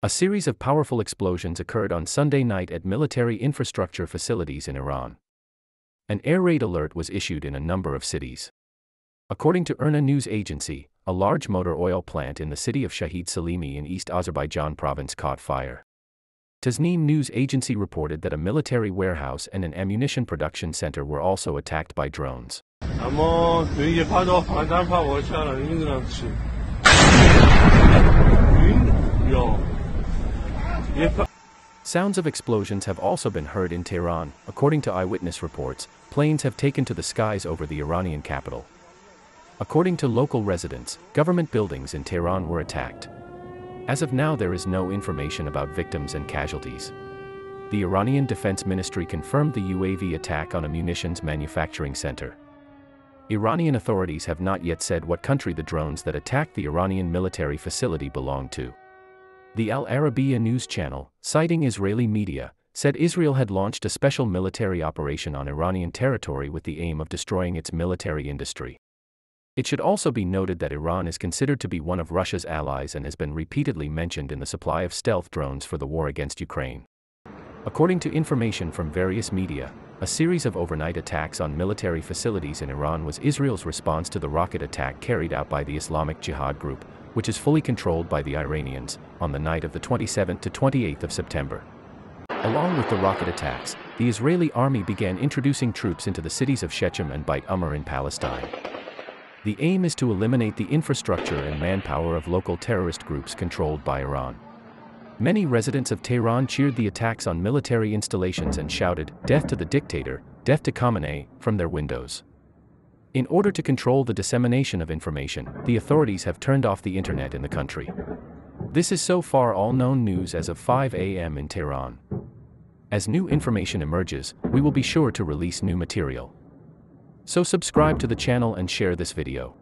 A series of powerful explosions occurred on Sunday night at military infrastructure facilities in Iran. An air raid alert was issued in a number of cities. According to IRNA news agency, a large motor oil plant in the city of Shahid Salimi in East Azerbaijan province caught fire. Tasnim news agency reported that a military warehouse and an ammunition production center were also attacked by drones. Sounds of explosions have also been heard in Tehran. According to eyewitness reports, planes have taken to the skies over the Iranian capital. According to local residents, government buildings in Tehran were attacked. As of now, there is no information about victims and casualties. The Iranian Defense Ministry confirmed the UAV attack on a munitions manufacturing center. Iranian authorities have not yet said what country the drones that attacked the Iranian military facility belonged to. The Al Arabiya news channel, citing Israeli media, said Israel had launched a special military operation on Iranian territory with the aim of destroying its military industry. It should also be noted that Iran is considered to be one of Russia's allies and has been repeatedly mentioned in the supply of stealth drones for the war against Ukraine. According to information from various media, a series of overnight attacks on military facilities in Iran was Israel's response to the rocket attack carried out by the Islamic Jihad group, which is fully controlled by the Iranians, on the night of the 27th to 28th of September. Along with the rocket attacks, the Israeli army began introducing troops into the cities of Shechem and Beit Umar in Palestine. The aim is to eliminate the infrastructure and manpower of local terrorist groups controlled by Iran. Many residents of Tehran cheered the attacks on military installations and shouted, "Death to the dictator, death to Khamenei," from their windows. In order to control the dissemination of information, the authorities have turned off the internet in the country. This is so far all known news as of 5 a.m. in Tehran. As new information emerges, we will be sure to release new material. So subscribe to the channel and share this video.